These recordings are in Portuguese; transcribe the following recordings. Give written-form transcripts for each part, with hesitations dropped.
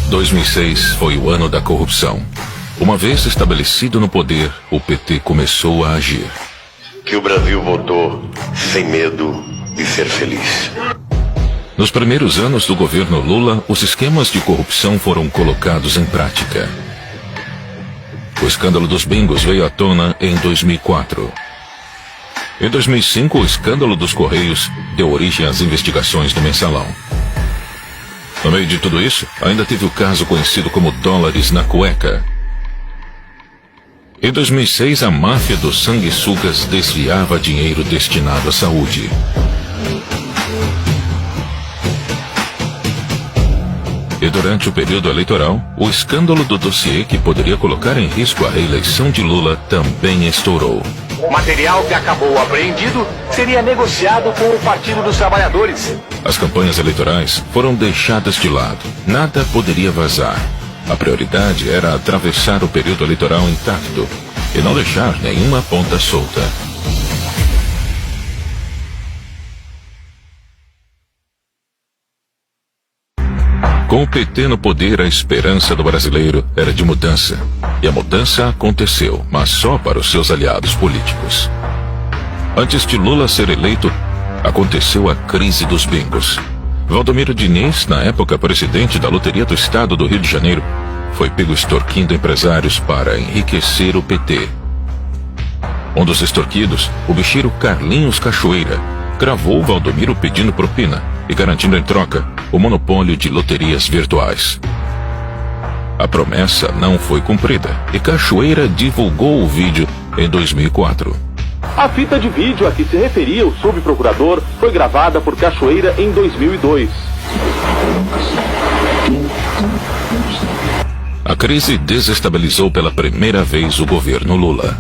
2006 foi o ano da corrupção. Uma vez estabelecido no poder, o PT começou a agir. Que o Brasil votou sem medo de ser feliz. Nos primeiros anos do governo Lula, os esquemas de corrupção foram colocados em prática. O escândalo dos bingos veio à tona em 2004. Em 2005, o escândalo dos Correios deu origem às investigações do Mensalão. No meio de tudo isso, ainda teve o caso conhecido como dólares na cueca. Em 2006, a máfia dos sanguessugas desviava dinheiro destinado à saúde. E durante o período eleitoral, o escândalo do dossiê que poderia colocar em risco a reeleição de Lula também estourou. O material que acabou apreendido seria negociado com o Partido dos Trabalhadores. As campanhas eleitorais foram deixadas de lado. Nada poderia vazar. A prioridade era atravessar o período eleitoral intacto e não deixar nenhuma ponta solta. Com o PT no poder, a esperança do brasileiro era de mudança. E a mudança aconteceu, mas só para os seus aliados políticos. Antes de Lula ser eleito, aconteceu a crise dos bingos. Valdomiro Diniz, na época presidente da Loteria do Estado do Rio de Janeiro, foi pego extorquindo empresários para enriquecer o PT. Um dos extorquidos, o bicheiro Carlinhos Cachoeira, gravou Valdomiro pedindo propina e garantindo em troca o monopólio de loterias virtuais. A promessa não foi cumprida e Cachoeira divulgou o vídeo em 2004. A fita de vídeo a que se referia o subprocurador foi gravada por Cachoeira em 2002. A crise desestabilizou pela primeira vez o governo Lula.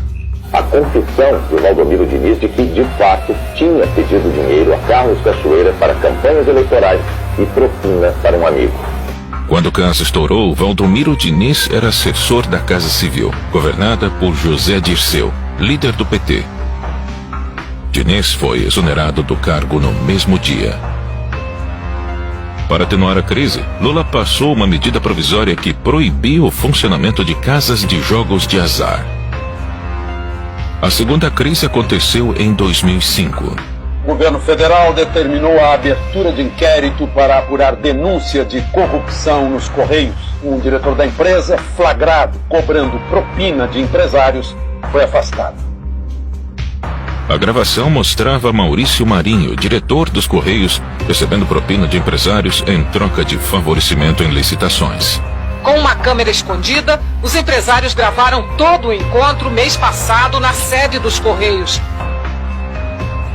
A confissão de Valdomiro Diniz de que, de fato, tinha pedido dinheiro a Carlos Cachoeira para campanhas eleitorais e propina para um amigo. Quando o caso estourou, Valdomiro Diniz era assessor da Casa Civil, governada por José Dirceu, líder do PT. Diniz foi exonerado do cargo no mesmo dia. Para atenuar a crise, Lula passou uma medida provisória que proibiu o funcionamento de casas de jogos de azar. A segunda crise aconteceu em 2005. O governo federal determinou a abertura de inquérito para apurar denúncia de corrupção nos Correios. Um diretor da empresa, flagrado cobrando propina de empresários, foi afastado. A gravação mostrava Maurício Marinho, diretor dos Correios, recebendo propina de empresários em troca de favorecimento em licitações. Com uma câmera escondida, os empresários gravaram todo o encontro mês passado na sede dos Correios.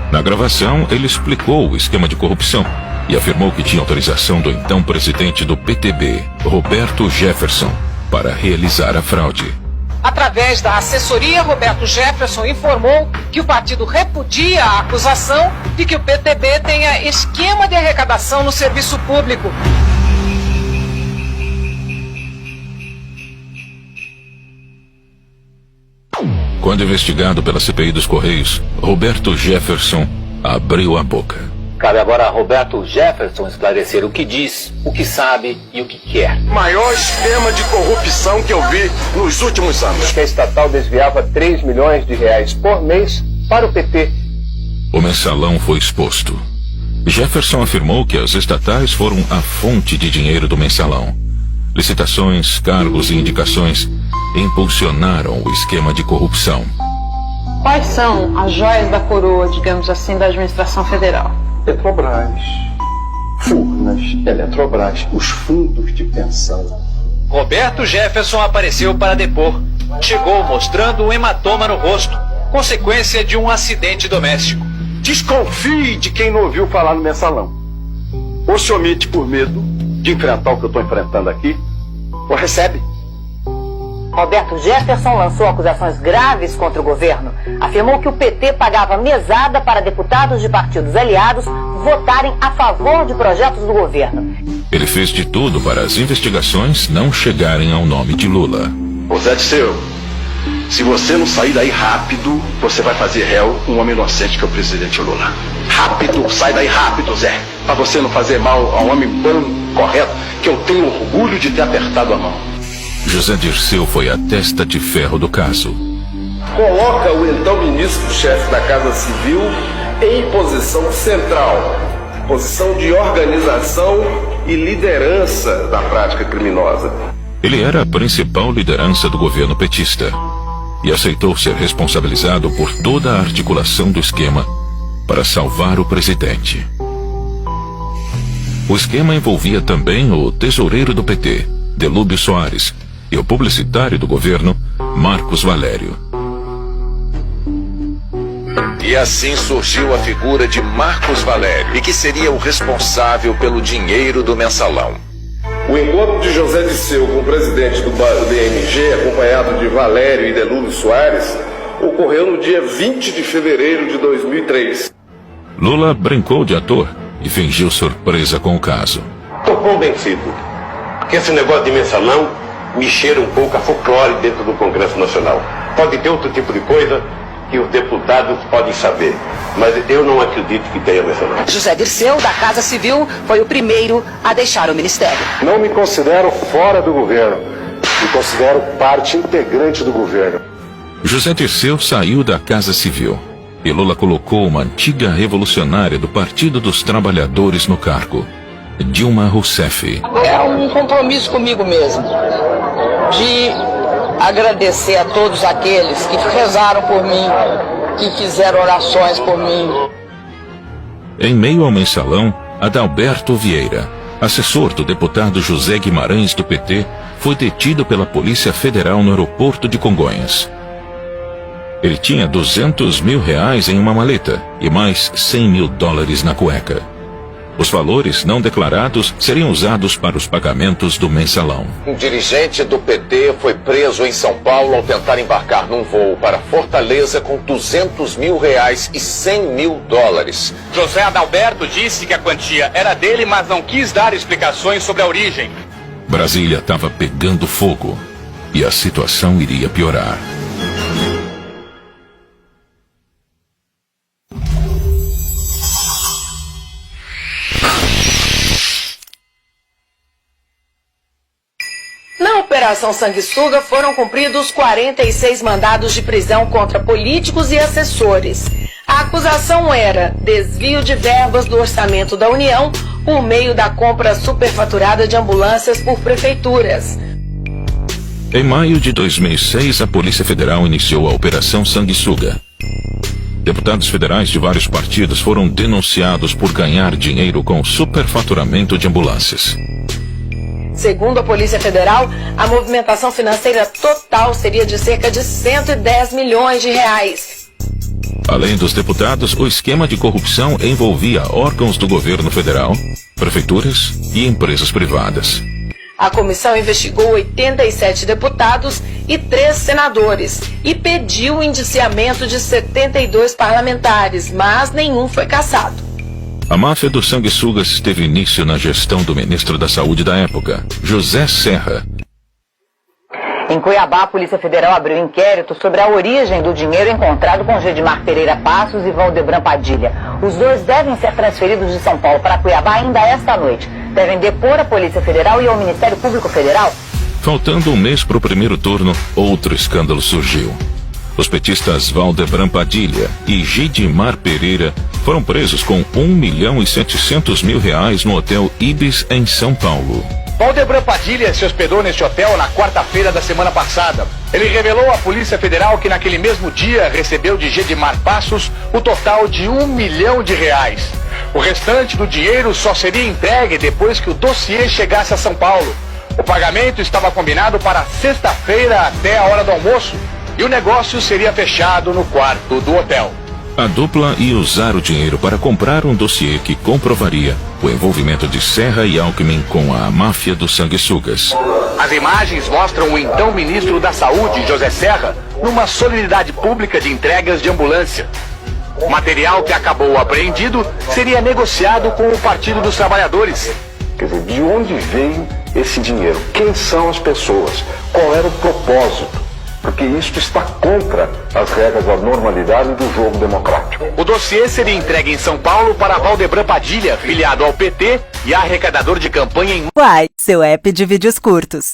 Na gravação, ele explicou o esquema de corrupção e afirmou que tinha autorização do então presidente do PTB, Roberto Jefferson, para realizar a fraude. Através da assessoria, Roberto Jefferson informou que o partido repudia a acusação de que o PTB tenha esquema de arrecadação no serviço público. Quando investigado pela CPI dos Correios, Roberto Jefferson abriu a boca. Cabe agora a Roberto Jefferson esclarecer o que diz, o que sabe e o que quer. Maior esquema de corrupção que eu vi nos últimos anos. Que a estatal desviava 3 milhões de reais por mês para o PT. O mensalão foi exposto. Jefferson afirmou que as estatais foram a fonte de dinheiro do mensalão. Licitações, cargos e indicações impulsionaram o esquema de corrupção. Quais são as joias da coroa, digamos assim, da administração federal? Petrobras, Furnas, Eletrobras, os fundos de pensão. Roberto Jefferson apareceu para depor. Chegou mostrando um hematoma no rosto, consequência de um acidente doméstico. Desconfie de quem não ouviu falar no mensalão. Ou se omite por medo de enfrentar o que eu estou enfrentando aqui, ou recebe. Roberto Jefferson lançou acusações graves contra o governo. Afirmou que o PT pagava mesada para deputados de partidos aliados votarem a favor de projetos do governo. Ele fez de tudo para as investigações não chegarem ao nome de Lula. Ô Zé Dirceu, se você não sair daí rápido, você vai fazer réu um homem inocente que é o presidente Lula. Rápido, sai daí rápido, Zé. Pra você não fazer mal a um homem bom correto, que eu tenho orgulho de ter apertado a mão. José Dirceu foi a testa de ferro do caso. Coloca o então ministro-chefe da Casa Civil em posição central, posição de organização e liderança da prática criminosa. Ele era a principal liderança do governo petista e aceitou ser responsabilizado por toda a articulação do esquema para salvar o presidente. O esquema envolvia também o tesoureiro do PT, Delúbio Soares, e o publicitário do governo, Marcos Valério. E assim surgiu a figura de Marcos Valério, e que seria o responsável pelo dinheiro do mensalão. O encontro de José Dirceu com o presidente do DMG, acompanhado de Valério e Delúbio Soares, ocorreu no dia 20 de fevereiro de 2003. Lula brincou de ator e fingiu surpresa com o caso. Estou convencido que esse negócio de mensalão me cheira um pouco a folclore dentro do Congresso Nacional. Pode ter outro tipo de coisa que os deputados podem saber, mas eu não acredito que tenha mensalão. José Dirceu, da Casa Civil, foi o primeiro a deixar o ministério. Não me considero fora do governo, me considero parte integrante do governo. José Dirceu saiu da Casa Civil e Lula colocou uma antiga revolucionária do Partido dos Trabalhadores no cargo, Dilma Rousseff. É um compromisso comigo mesmo, de agradecer a todos aqueles que rezaram por mim, que fizeram orações por mim. Em meio ao mensalão, Adalberto Vieira, assessor do deputado José Guimarães do PT, foi detido pela Polícia Federal no aeroporto de Congonhas. Ele tinha R$200 mil em uma maleta e mais $100 mil na cueca. Os valores não declarados seriam usados para os pagamentos do mensalão. Um dirigente do PT foi preso em São Paulo ao tentar embarcar num voo para Fortaleza com R$200 mil e $100 mil. José Adalberto disse que a quantia era dele, mas não quis dar explicações sobre a origem. Brasília estava pegando fogo e a situação iria piorar. Na Operação Sanguessuga foram cumpridos 46 mandados de prisão contra políticos e assessores. A acusação era desvio de verbas do orçamento da União por meio da compra superfaturada de ambulâncias por prefeituras. Em maio de 2006, a Polícia Federal iniciou a Operação Sanguessuga. Deputados federais de vários partidos foram denunciados por ganhar dinheiro com superfaturamento de ambulâncias. Segundo a Polícia Federal, a movimentação financeira total seria de cerca de 110 milhões de reais. Além dos deputados, o esquema de corrupção envolvia órgãos do governo federal, prefeituras e empresas privadas. A comissão investigou 87 deputados e 3 senadores e pediu o indiciamento de 72 parlamentares, mas nenhum foi cassado. A máfia dos sanguessugas teve início na gestão do ministro da Saúde da época, José Serra. Em Cuiabá, a Polícia Federal abriu inquérito sobre a origem do dinheiro encontrado com Gedimar Pereira Passos e Valdebran Padilha. Os dois devem ser transferidos de São Paulo para Cuiabá ainda esta noite. Devem depor a Polícia Federal e ao Ministério Público Federal. Faltando um mês para o primeiro turno, outro escândalo surgiu. Os petistas Valdebran Padilha e Gedimar Pereira foram presos com R$1.700.000 no Hotel Ibis, em São Paulo. Valdebran Padilha se hospedou neste hotel na quarta-feira da semana passada. Ele revelou à Polícia Federal que naquele mesmo dia recebeu de Gedimar Passos o total de R$1 milhão. O restante do dinheiro só seria entregue depois que o dossiê chegasse a São Paulo. O pagamento estava combinado para sexta-feira até a hora do almoço e o negócio seria fechado no quarto do hotel. A dupla ia usar o dinheiro para comprar um dossiê que comprovaria o envolvimento de Serra e Alckmin com a máfia dos sanguessugas. As imagens mostram o então ministro da Saúde, José Serra, numa solenidade pública de entregas de ambulância. O material que acabou apreendido seria negociado com o Partido dos Trabalhadores. Quer dizer, de onde veio esse dinheiro? Quem são as pessoas? Qual era o propósito? Porque isso está contra as regras da normalidade do jogo democrático. O dossiê seria entregue em São Paulo para Valdebran Padilha, filiado ao PT, e arrecadador de campanha em Uai, seu app de vídeos curtos.